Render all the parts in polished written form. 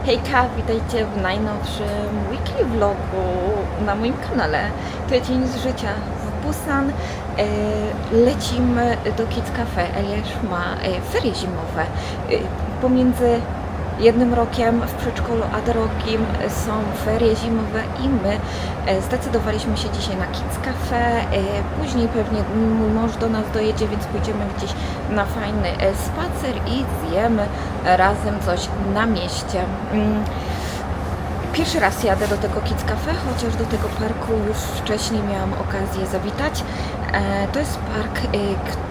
Hejka, witajcie w najnowszym weekly vlogu na moim kanale. To jest dzień z życia w Busan. Lecimy do Kids Cafe. Eliasz ma ferie zimowe. Pomiędzy jednym rokiem w przedszkolu a drugim są ferie zimowe i my zdecydowaliśmy się dzisiaj na Kids Cafe. Później pewnie mój mąż do nas dojedzie, więc pójdziemy gdzieś na fajny spacer i zjemy razem coś na mieście. Pierwszy raz jadę do tego Kids Cafe, chociaż do tego parku już wcześniej miałam okazję zawitać. To jest park,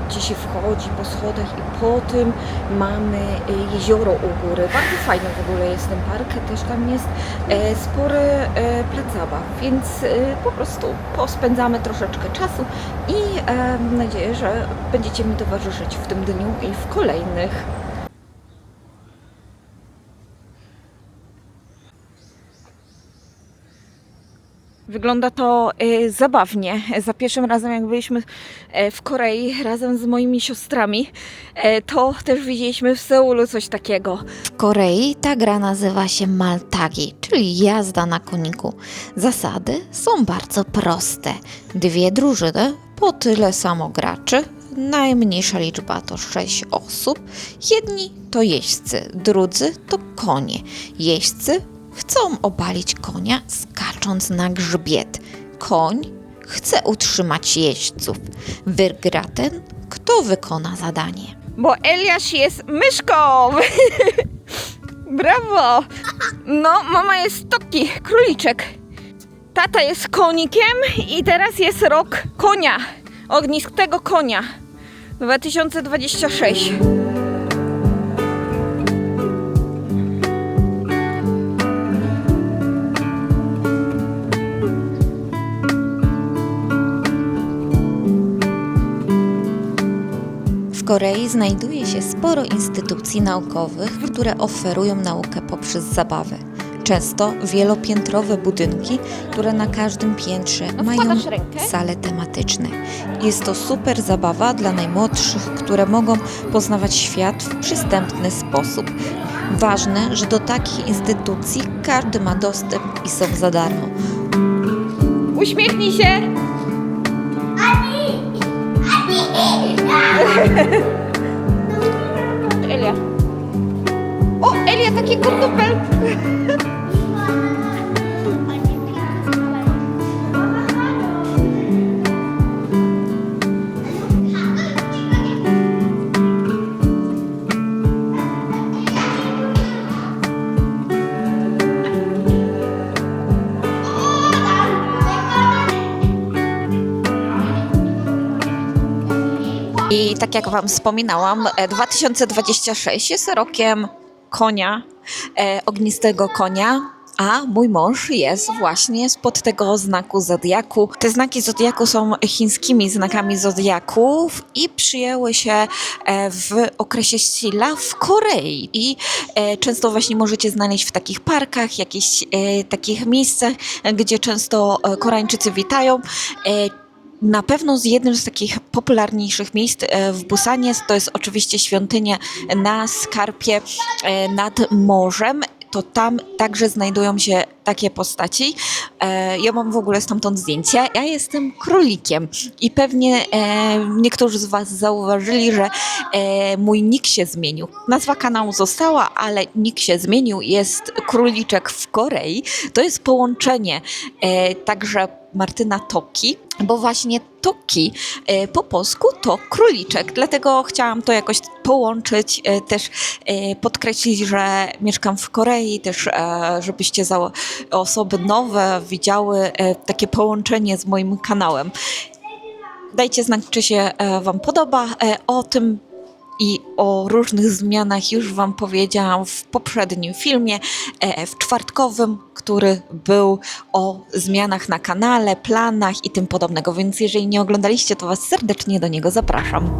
gdzie się wchodzi po schodach i po tym mamy jezioro u góry. Bardzo fajny w ogóle jest ten park, też tam jest spory plac zabaw, więc po prostu pospędzamy troszeczkę czasu i mam nadzieję, że będziecie mi towarzyszyć w tym dniu i w kolejnych. Wygląda to zabawnie. Za pierwszym razem, jak byliśmy w Korei razem z moimi siostrami, to też widzieliśmy w Seulu coś takiego. W Korei ta gra nazywa się Maltagi, czyli jazda na koniku. Zasady są bardzo proste. 2 drużyny, po tyle samo graczy. Najmniejsza liczba to 6 osób. Jedni to jeźdźcy, drudzy to konie. Jeźdźcy chcą obalić konia, skacząc na grzbiet. Koń chce utrzymać jeźdźców. Wygra ten, kto wykona zadanie. Bo Eliasz jest myszką! Brawo! No, mama jest Toki, króliczek. Tata jest konikiem i teraz jest rok konia. Ognistego konia. 2026. W Korei znajduje się sporo instytucji naukowych, które oferują naukę poprzez zabawę. Często wielopiętrowe budynki, które na każdym piętrze mają sale tematyczne. Jest to super zabawa dla najmłodszych, które mogą poznawać świat w przystępny sposób. Ważne, że do takich instytucji każdy ma dostęp i są za darmo. Uśmiechnij się! Elia. O, Elia, taki kurdupel! I tak jak Wam wspominałam, 2026 jest rokiem konia, ognistego konia, a mój mąż jest właśnie spod tego znaku zodiaku. Te znaki zodiaku są chińskimi znakami zodiaków i przyjęły się w okresie Silla w Korei. I często właśnie możecie znaleźć w takich parkach, jakichś takich miejscach, gdzie często Koreańczycy witają. Na pewno jednym z takich popularniejszych miejsc w Busanie to jest oczywiście świątynia na skarpie nad morzem. To tam także znajdują się takie postaci. Ja mam w ogóle stamtąd zdjęcie. Ja jestem królikiem i pewnie niektórzy z Was zauważyli, że mój nick się zmienił. Nazwa kanału została, ale nick się zmienił. Jest króliczek w Korei. To jest połączenie także Martyna Toki, bo właśnie Toki po polsku to króliczek, dlatego chciałam to jakoś połączyć, też podkreślić, że mieszkam w Korei, też żebyście osoby nowe widziały takie połączenie z moim kanałem. Dajcie znać, czy się Wam podoba. O tym i o różnych zmianach już Wam powiedziałam w poprzednim filmie, w czwartkowym, który był o zmianach na kanale, planach i tym podobnego, więc jeżeli nie oglądaliście, to Was serdecznie do niego zapraszam.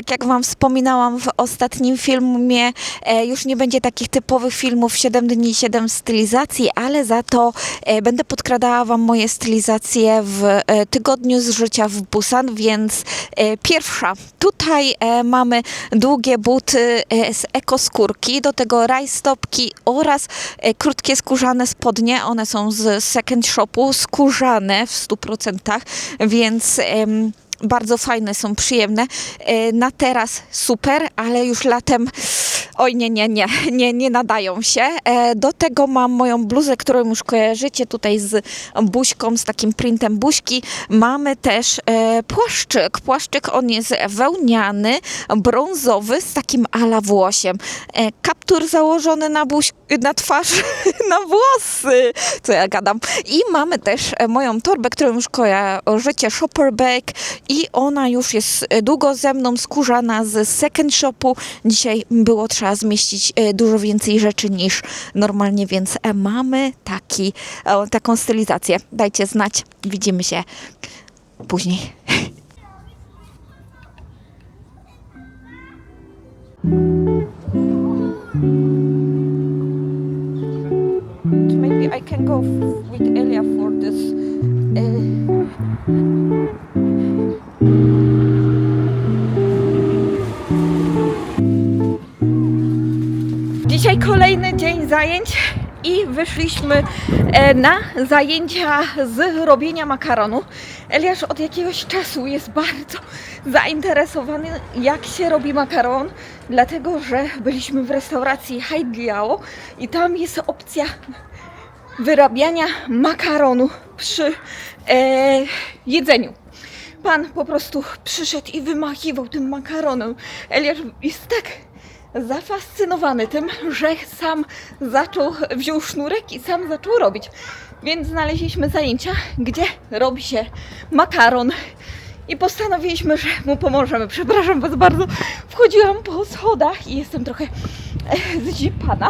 Tak jak Wam wspominałam w ostatnim filmie, już nie będzie takich typowych filmów 7 dni, 7 stylizacji, ale za to będę podkradała Wam moje stylizacje w tygodniu z życia w Busan, więc pierwsza. Tutaj mamy długie buty z ekoskórki, do tego rajstopki oraz krótkie skórzane spodnie. One są z second shopu, skórzane w 100%, więc bardzo fajne, są przyjemne. Na teraz super, ale już latem oj nie nadają się. Do tego mam moją bluzę, którą już kojarzycie tutaj z buźką, z takim printem buźki. Mamy też płaszczyk. Płaszczyk on jest wełniany, brązowy z takim ala włosiem. Kaptur założony na twarz, na włosy. Co ja gadam. I mamy też moją torbę, którą już kojarzycie, shopper bag i ona już jest długo ze mną, skórzana z second shopu. Dzisiaj było trzeba zmieścić dużo więcej rzeczy niż normalnie, więc mamy taką stylizację. Dajcie znać, widzimy się później. Maybe I can go with Elia for this. Dzisiaj kolejny dzień zajęć i wyszliśmy na zajęcia z robienia makaronu. Eliasz od jakiegoś czasu jest bardzo zainteresowany, jak się robi makaron, dlatego że byliśmy w restauracji Haidiao i tam jest opcja wyrabiania makaronu przy jedzeniu. Pan po prostu przyszedł i wymachiwał tym makaronem. Eliasz jest tak zafascynowany tym, że sam wziął sznurek i sam zaczął robić. Więc znaleźliśmy zajęcia, gdzie robi się makaron i postanowiliśmy, że mu pomożemy. Przepraszam Was bardzo, wchodziłam po schodach i jestem trochę zdzipana,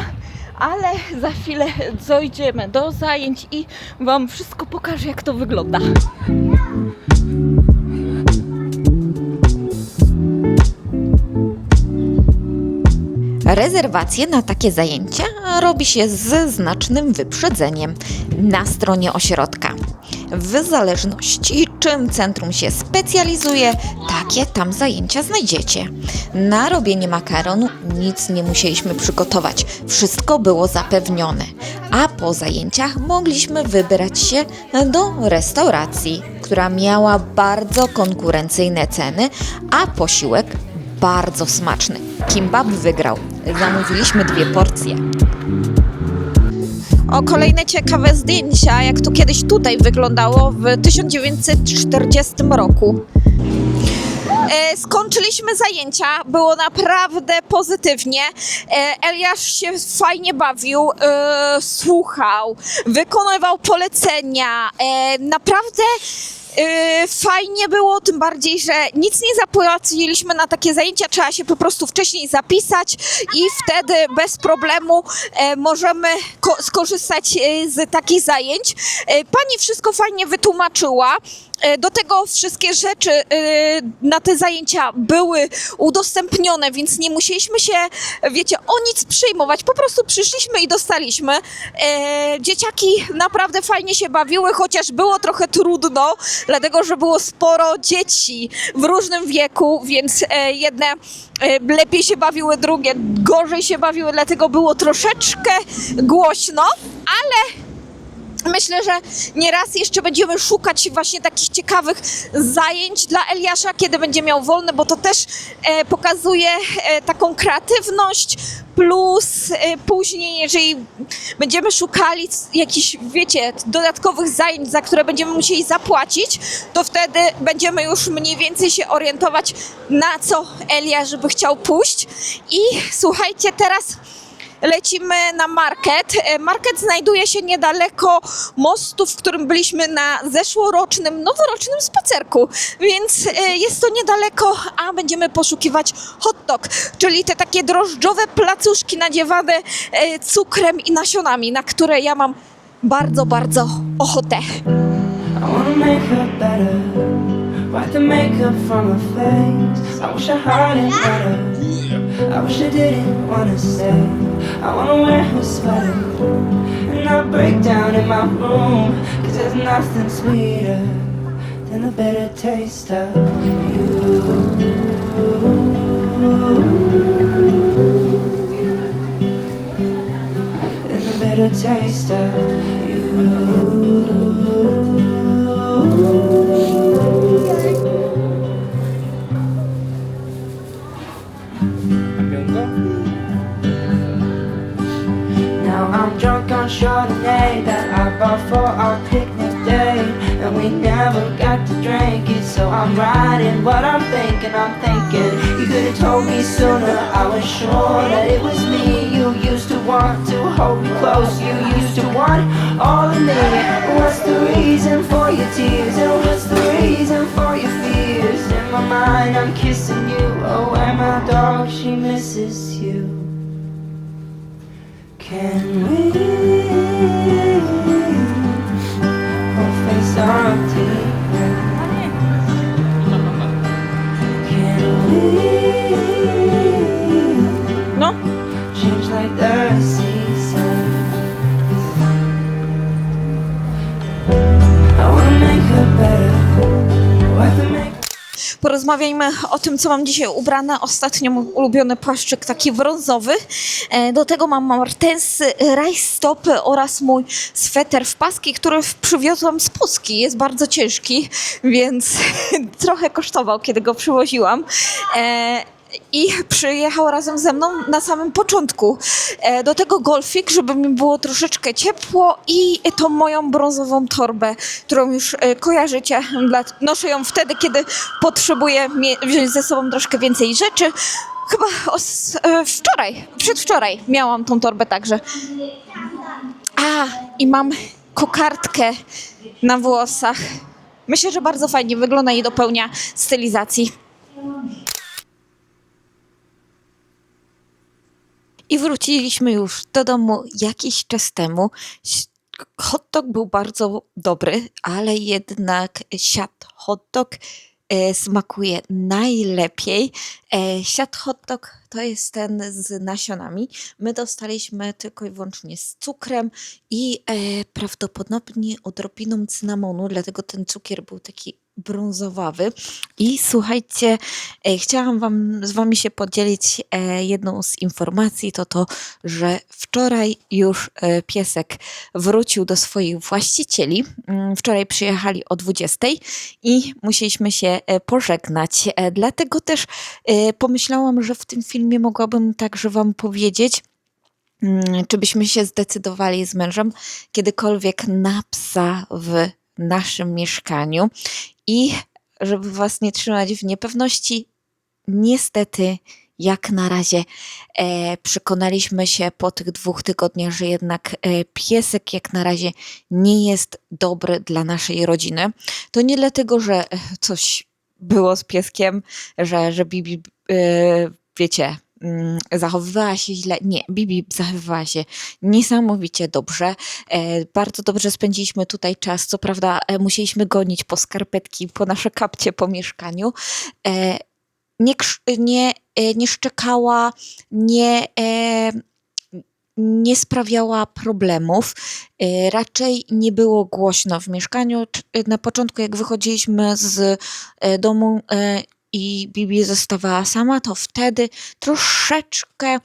ale za chwilę dojdziemy do zajęć i Wam wszystko pokażę, jak to wygląda. Rezerwacje na takie zajęcia robi się z znacznym wyprzedzeniem na stronie ośrodka. W zależności czym centrum się specjalizuje, takie tam zajęcia znajdziecie. Na robienie makaronu nic nie musieliśmy przygotować, wszystko było zapewnione, a po zajęciach mogliśmy wybrać się do restauracji, która miała bardzo konkurencyjne ceny, a posiłek bardzo smaczny. Kimbap wygrał. Zamówiliśmy 2 porcje. O, kolejne ciekawe zdjęcia, jak to kiedyś tutaj wyglądało w 1940 roku. Skończyliśmy zajęcia, było naprawdę pozytywnie. Eliasz się fajnie bawił, słuchał, wykonywał polecenia. Naprawdę fajnie było, tym bardziej, że nic nie zapłaciliśmy na takie zajęcia, trzeba się po prostu wcześniej zapisać i wtedy bez problemu możemy skorzystać z takich zajęć. Pani wszystko fajnie wytłumaczyła. Do tego wszystkie rzeczy na te zajęcia były udostępnione, więc nie musieliśmy się, wiecie, o nic przejmować. Po prostu przyszliśmy i dostaliśmy. Dzieciaki naprawdę fajnie się bawiły, chociaż było trochę trudno, dlatego że było sporo dzieci w różnym wieku, więc jedne lepiej się bawiły, drugie gorzej się bawiły, dlatego było troszeczkę głośno, ale myślę, że nieraz jeszcze będziemy szukać właśnie takich ciekawych zajęć dla Eliasza, kiedy będzie miał wolne, bo to też pokazuje taką kreatywność, plus później, jeżeli będziemy szukali jakichś, wiecie, dodatkowych zajęć, za które będziemy musieli zapłacić, to wtedy będziemy już mniej więcej się orientować, na co Eliasz by chciał pójść. I słuchajcie, teraz lecimy na market. Market znajduje się niedaleko mostu, w którym byliśmy na noworocznym spacerku, więc jest to niedaleko, a będziemy poszukiwać hot dog, czyli te takie drożdżowe placuszki nadziewane cukrem i nasionami, na które ja mam bardzo, bardzo ochotę. wipe the makeup from her face. I wish I hadn't met her. I wish I didn't wanna stay. I wanna wear her sweater and I break down in my room, 'cause there's nothing sweeter than the bitter taste of you. Than the bitter taste of you. Now I'm drunk on Chardonnay that I bought for our picnic day, and we never got to drink it, so I'm writing what I'm thinking. You could have told me sooner, I was sure that it was me. You used to want to hold me close, you used to want all of me. What's the reason for your tears, and what's the reason for your fears? In my mind I'm kissing you, oh and my dog, she misses you. Can we both face our tears? Can we No, change like the seasons? I wanna make her better. Wipe the makeup. porozmawiajmy o tym, co mam dzisiaj ubrane. Ostatnio mój ulubiony płaszczyk, taki brązowy. Do tego mam martensy, rajstopy oraz mój sweter w paski, który przywiozłam z Polski. Jest bardzo ciężki, więc trochę kosztował, kiedy go przywoziłam. I przyjechał razem ze mną na samym początku. Do tego golfik, żeby mi było troszeczkę ciepło, i tą moją brązową torbę, którą już kojarzycie. Noszę ją wtedy, kiedy potrzebuję wziąć ze sobą troszkę więcej rzeczy. Chyba przedwczoraj miałam tą torbę także. I mam kokardkę na włosach. Myślę, że bardzo fajnie wygląda i dopełnia stylizacji. I wróciliśmy już do domu jakiś czas temu. Hot dog był bardzo dobry, ale jednak siat hot dog smakuje najlepiej. Siat hot dog to jest ten z nasionami. My dostaliśmy tylko i wyłącznie z cukrem i prawdopodobnie odrobiną cynamonu, dlatego ten cukier był taki brązowawy. I słuchajcie, chciałam z wami się podzielić jedną z informacji, to, że wczoraj już piesek wrócił do swoich właścicieli. Wczoraj przyjechali o 20 i musieliśmy się pożegnać. Dlatego też pomyślałam, że w tym filmie mogłabym także wam powiedzieć, czy byśmy się zdecydowali z mężem kiedykolwiek na psa w naszym mieszkaniu. I żeby was nie trzymać w niepewności, niestety jak na razie przekonaliśmy się po tych 2 tygodniach, że jednak piesek jak na razie nie jest dobry dla naszej rodziny. To nie dlatego, że coś było z pieskiem, że Bibi, wiecie, zachowywała się źle. Nie, Bibi zachowywała się niesamowicie dobrze. Bardzo dobrze spędziliśmy tutaj czas. Co prawda musieliśmy gonić po skarpetki, po nasze kapcie po mieszkaniu. Nie szczekała, nie sprawiała problemów. Raczej nie było głośno w mieszkaniu. Na początku, jak wychodziliśmy z domu i Bibi zostawała sama, to wtedy troszeczkę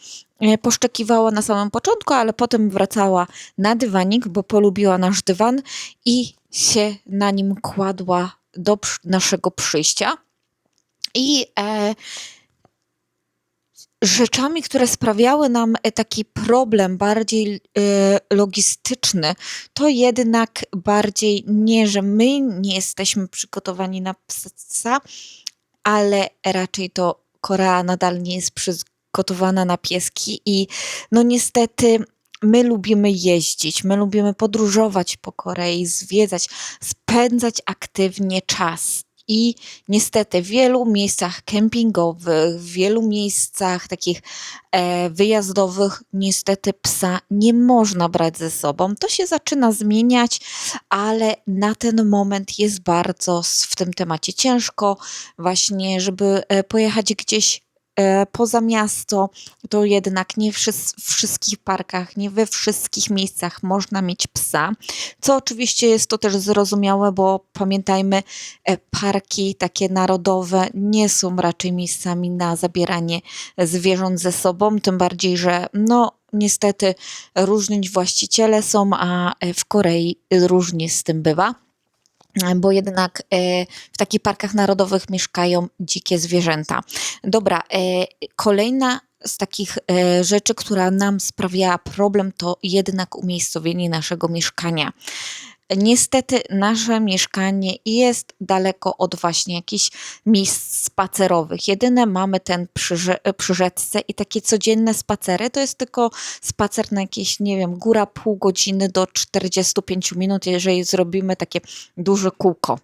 poszczekiwała na samym początku, ale potem wracała na dywanik, bo polubiła nasz dywan i się na nim kładła do naszego przyjścia. I rzeczami, które sprawiały nam taki problem bardziej logistyczny, to jednak bardziej nie, że my nie jesteśmy przygotowani na psa, ale raczej to Korea nadal nie jest przygotowana na pieski i no niestety my lubimy jeździć, my lubimy podróżować po Korei, zwiedzać, spędzać aktywnie czas. I niestety w wielu miejscach kempingowych, w wielu miejscach takich wyjazdowych niestety psa nie można brać ze sobą. To się zaczyna zmieniać, ale na ten moment jest bardzo w tym temacie ciężko właśnie, żeby pojechać gdzieś poza miasto, to jednak nie w wszystkich parkach, nie we wszystkich miejscach można mieć psa, co oczywiście jest to też zrozumiałe, bo pamiętajmy, parki takie narodowe nie są raczej miejscami na zabieranie zwierząt ze sobą, tym bardziej, że no niestety różni właściciele są, a w Korei różnie z tym bywa, bo jednak w takich parkach narodowych mieszkają dzikie zwierzęta. Dobra, kolejna z takich rzeczy, która nam sprawiała problem, to jednak umiejscowienie naszego mieszkania. Niestety nasze mieszkanie jest daleko od właśnie jakichś miejsc spacerowych. Jedyne mamy ten przy rzece i takie codzienne spacery, to jest tylko spacer na jakieś, nie wiem, góra pół godziny do 45 minut, jeżeli zrobimy takie duże kółko.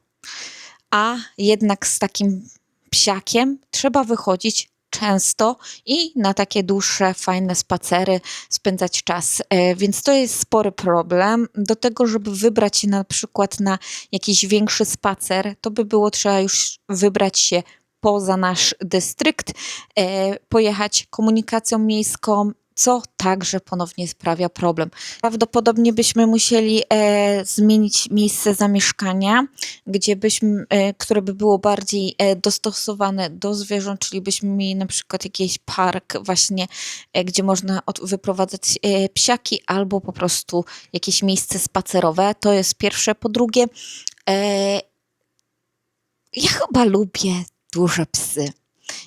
A jednak z takim psiakiem trzeba wychodzić często i na takie dłuższe, fajne spacery spędzać czas. Więc to jest spory problem. Do tego, żeby wybrać się na przykład na jakiś większy spacer, to by było trzeba już wybrać się poza nasz dystrykt, pojechać komunikacją miejską, co także ponownie sprawia problem. Prawdopodobnie byśmy musieli zmienić miejsce zamieszkania, które by było bardziej dostosowane do zwierząt, czyli byśmy mieli na przykład jakiś park właśnie, gdzie można wyprowadzać psiaki, albo po prostu jakieś miejsce spacerowe. To jest pierwsze. Po drugie, ja chyba lubię duże psy.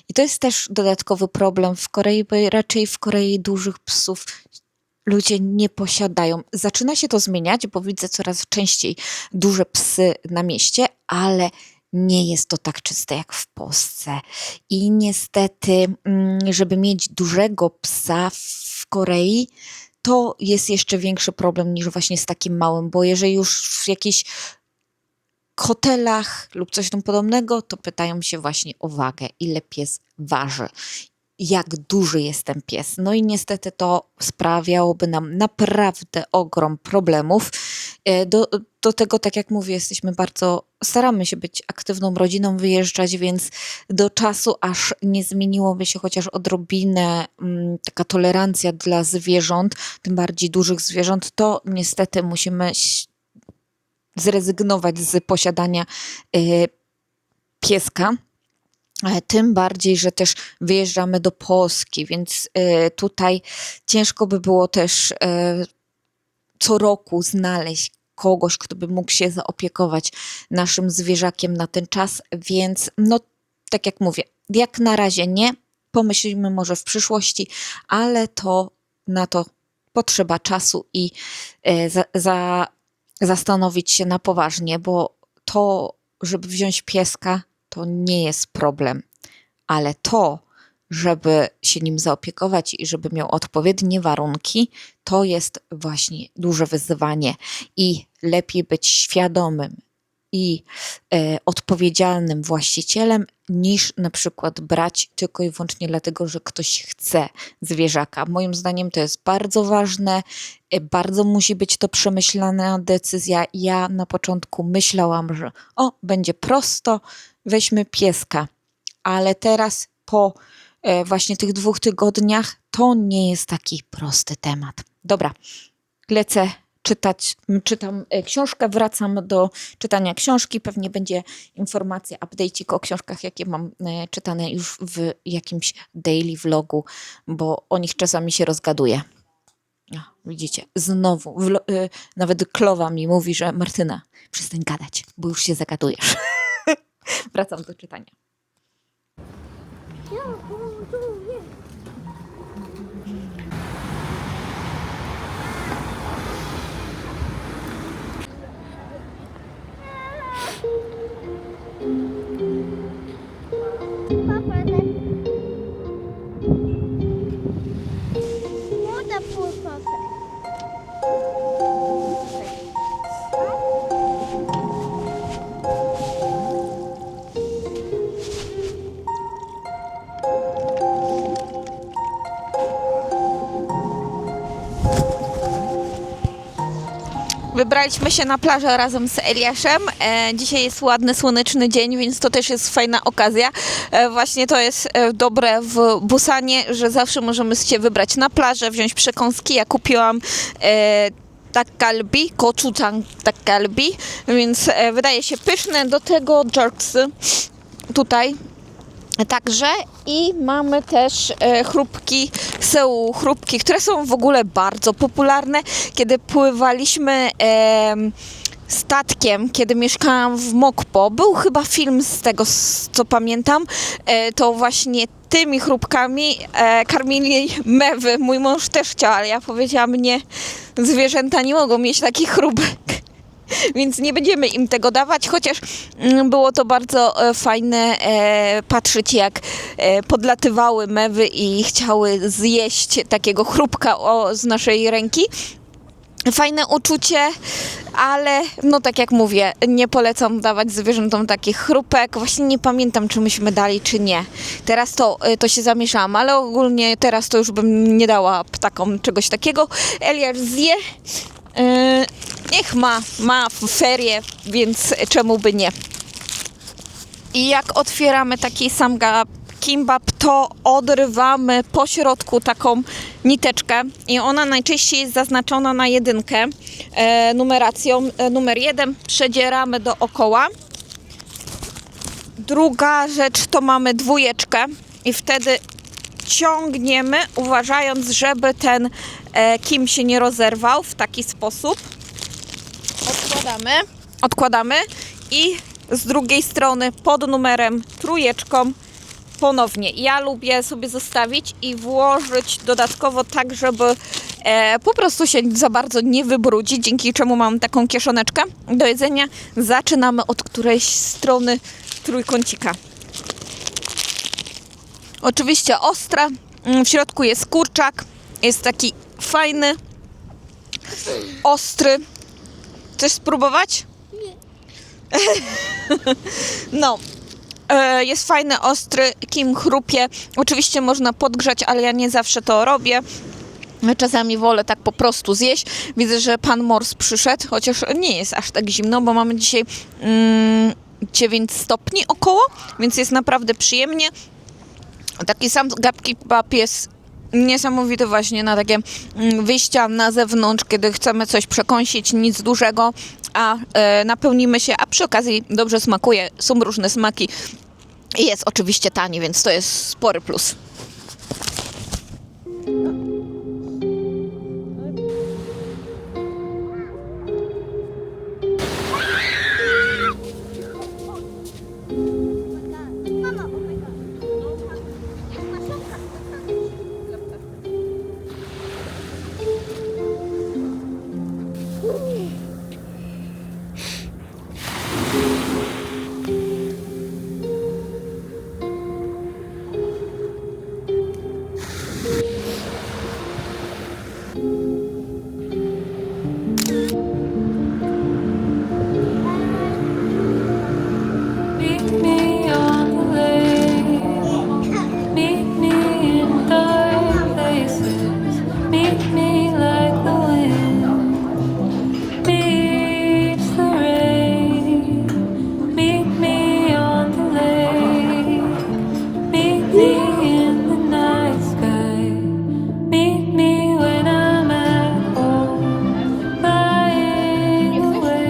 I to jest też dodatkowy problem w Korei, bo raczej w Korei dużych psów ludzie nie posiadają. Zaczyna się to zmieniać, bo widzę coraz częściej duże psy na mieście, ale nie jest to tak czyste jak w Polsce. I niestety, żeby mieć dużego psa w Korei, to jest jeszcze większy problem niż właśnie z takim małym, bo jeżeli już w jakiejś hotelach lub coś tam podobnego, to pytają się właśnie o wagę, ile pies waży, jak duży jest ten pies. No i niestety to sprawiałoby nam naprawdę ogrom problemów. Do tego, tak jak mówię, staramy się być aktywną rodziną, wyjeżdżać, więc do czasu, aż nie zmieniłoby się chociaż odrobinę taka tolerancja dla zwierząt, tym bardziej dużych zwierząt, to niestety musimy zrezygnować z posiadania pieska. Tym bardziej, że też wyjeżdżamy do Polski, więc tutaj ciężko by było też co roku znaleźć kogoś, kto by mógł się zaopiekować naszym zwierzakiem na ten czas, więc no tak jak mówię, jak na razie nie, pomyślimy może w przyszłości, ale na to potrzeba czasu i zastanowić się na poważnie, bo to, żeby wziąć pieska, to nie jest problem, ale to, żeby się nim zaopiekować i żeby miał odpowiednie warunki, to jest właśnie duże wyzwanie i lepiej być świadomym i odpowiedzialnym właścicielem, niż na przykład brać tylko i wyłącznie dlatego, że ktoś chce zwierzaka. Moim zdaniem to jest bardzo ważne, bardzo musi być to przemyślana decyzja. Ja na początku myślałam, że będzie prosto, weźmy pieska, ale teraz po właśnie tych 2 tygodniach to nie jest taki prosty temat. Dobra, lecę czytam książkę, wracam do czytania książki, pewnie będzie informacja, update'ik o książkach, jakie mam czytane już w jakimś daily vlogu, bo o nich czasami się rozgaduję. Widzicie, znowu, nawet Klowa mi mówi, że Martyna, przestań gadać, bo już się zagadujesz. Wracam do czytania. Waterfall perfect. Wybraliśmy się na plażę razem z Eliaszem. Dzisiaj jest ładny, słoneczny dzień, więc to też jest fajna okazja. Właśnie to jest dobre w Busanie, że zawsze możemy się wybrać na plażę, wziąć przekąski. Ja kupiłam takgalbi, gochujang takgalbi, więc wydaje się pyszne. Do tego jerksy tutaj. Także i mamy też chrupki, Seoul chrupki, które są w ogóle bardzo popularne. Kiedy pływaliśmy statkiem, kiedy mieszkałam w Mokpo, był chyba film z tego, co pamiętam, to właśnie tymi chrupkami karmili mewy. Mój mąż też chciał, ale ja powiedziałam, nie, zwierzęta nie mogą mieć takich chrupek. Więc nie będziemy im tego dawać, chociaż było to bardzo fajne patrzeć, jak podlatywały mewy i chciały zjeść takiego chrupka z naszej ręki. Fajne uczucie, ale no tak jak mówię, nie polecam dawać zwierzętom takich chrupek. Właśnie nie pamiętam, czy myśmy dali, czy nie. Teraz to się zamieszałam, ale ogólnie teraz to już bym nie dała ptakom czegoś takiego. Eliasz zje. Niech ma ferie, więc czemu by nie. I jak otwieramy taki kimbap, to odrywamy po środku taką niteczkę i ona najczęściej jest zaznaczona na 1, numeracją numer 1, przedzieramy dookoła. Druga rzecz to mamy 2 i wtedy ciągniemy, uważając, żeby ten kim się nie rozerwał w taki sposób. Odkładamy i z drugiej strony pod numerem 3 ponownie. Ja lubię sobie zostawić i włożyć dodatkowo tak, żeby po prostu się za bardzo nie wybrudzić, dzięki czemu mam taką kieszoneczkę do jedzenia. Zaczynamy od którejś strony trójkącika. Oczywiście ostre, w środku jest kurczak, jest taki fajny, ostry. Chcesz spróbować? Nie. No, jest fajny, ostry, kim chrupie. Oczywiście można podgrzać, ale ja nie zawsze to robię. Czasami wolę tak po prostu zjeść. Widzę, że pan Mors przyszedł, chociaż nie jest aż tak zimno, bo mamy dzisiaj 9 stopni około, więc jest naprawdę przyjemnie. Taki sam kimbap jest niesamowity właśnie na takie wyjścia na zewnątrz, kiedy chcemy coś przekąsić, nic dużego, a napełnimy się, a przy okazji dobrze smakuje, są różne smaki i jest oczywiście tani, więc to jest spory plus. Mama, oh my god. Meet me on the lake. Meet me in dark places. Meet me like the wind meets the rain. Meet me on the lake. Meet me in the night sky. Meet me when I'm at home, flying away.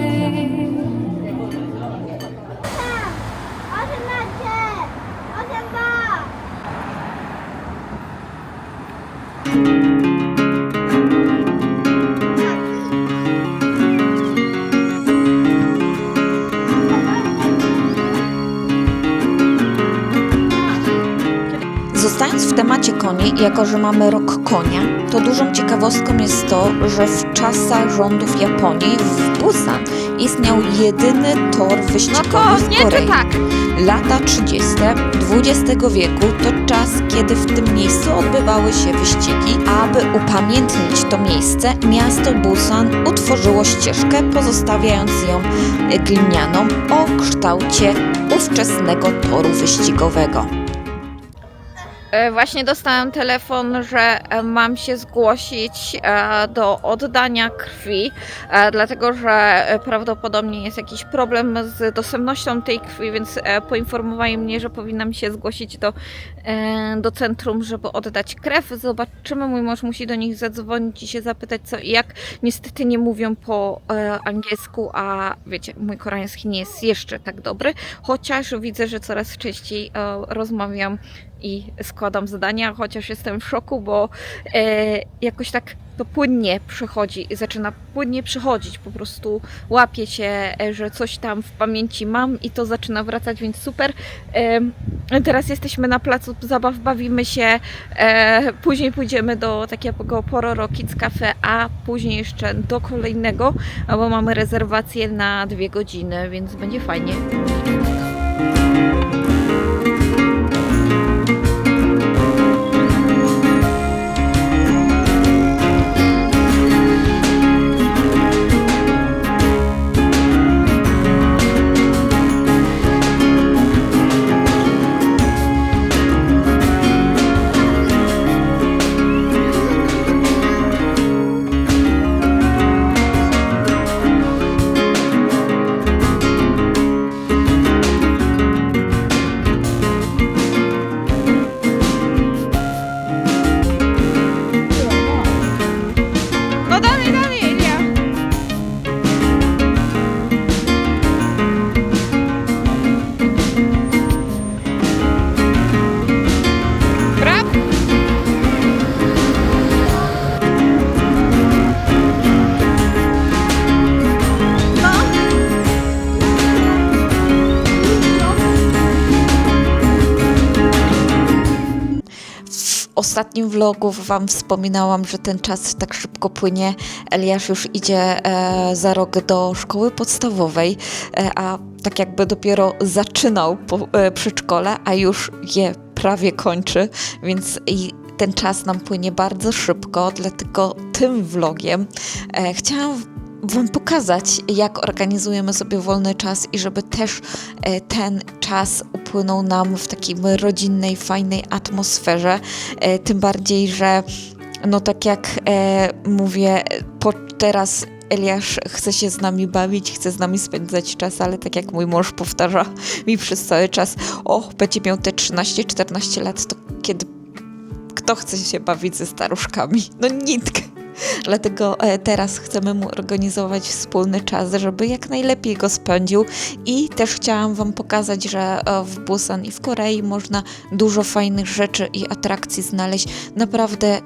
Zostając w temacie koni, jako że mamy rok konia, to dużą ciekawostką jest to, że w czasach rządów Japonii w Busan istniał jedyny tor wyścigowy w Korei. Lata 30. XX wieku to czas, kiedy w tym miejscu odbywały się wyścigi. Aby upamiętnić to miejsce, miasto Busan utworzyło ścieżkę, pozostawiając ją glinianą o kształcie ówczesnego toru wyścigowego. Właśnie dostałam telefon, że mam się zgłosić do oddania krwi, dlatego że prawdopodobnie jest jakiś problem z dostępnością tej krwi, więc poinformowali mnie, że powinnam się zgłosić do centrum, żeby oddać krew. Zobaczymy, mój mąż musi do nich zadzwonić i się zapytać co i jak. Niestety nie mówią po angielsku, a wiecie, mój koreański nie jest jeszcze tak dobry, chociaż widzę, że coraz częściej rozmawiam i składam zadania, chociaż jestem w szoku, bo jakoś tak to płynnie przychodzi, zaczyna płynnie przychodzić, po prostu łapię się, że coś tam w pamięci mam i to zaczyna wracać, więc super. Teraz jesteśmy na placu zabaw, bawimy się, później pójdziemy do takiego Pororo Kids Cafe, a później jeszcze do kolejnego, bo mamy rezerwację na 2 godziny, więc będzie fajnie. No dalej, dalej, Elia! Brawo! W ostatnim vlogu Wam wspominałam, że ten czas tak szybko płynie. Eliasz już idzie za rok do szkoły podstawowej, a tak jakby dopiero zaczynał przedszkole, a już je prawie kończy, więc i ten czas nam płynie bardzo szybko, dlatego tym vlogiem chciałam Wam pokazać, jak organizujemy sobie wolny czas i żeby też ten czas upłynął nam w takiej rodzinnej, fajnej atmosferze. Tym bardziej, że no tak jak mówię, teraz Eliasz chce się z nami bawić, chce z nami spędzać czas, ale tak jak mój mąż powtarza mi przez cały czas, będzie miał te 13-14 lat, to kiedy kto chce się bawić ze staruszkami? No nikt. Dlatego teraz chcemy mu organizować wspólny czas, żeby jak najlepiej go spędził i też chciałam Wam pokazać, że w Busan i w Korei można dużo fajnych rzeczy i atrakcji znaleźć naprawdę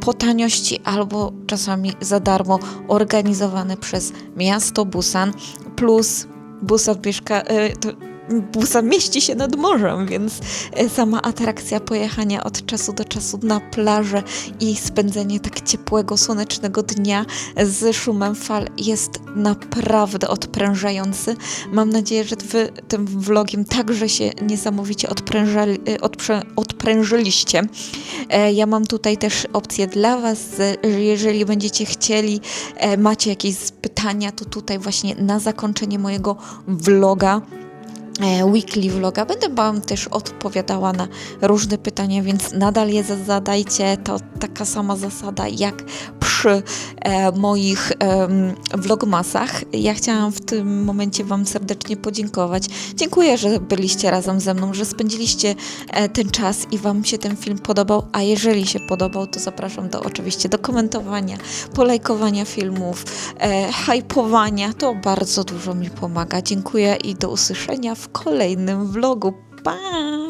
po taniości albo czasami za darmo, organizowane przez miasto Busan, plus Busan mieści się nad morzem, więc sama atrakcja pojechania od czasu do czasu na plażę i spędzenie tak ciepłego, słonecznego dnia z szumem fal jest naprawdę odprężający. Mam nadzieję, że Wy tym vlogiem także się niesamowicie odprężyliście. Ja mam tutaj też opcję dla Was, jeżeli będziecie chcieli, macie jakieś pytania, to tutaj właśnie na zakończenie mojego vloga, weekly vloga, będę Wam też odpowiadała na różne pytania, więc nadal je zadajcie. To taka sama zasada jak przy moich vlogmasach. Ja chciałam w tym momencie Wam serdecznie podziękować. Dziękuję, że byliście razem ze mną, że spędziliście ten czas i Wam się ten film podobał, a jeżeli się podobał, to zapraszam oczywiście do komentowania, polajkowania filmów, hypowania. To bardzo dużo mi pomaga. Dziękuję i do usłyszenia w kolejnym vlogu. Pa!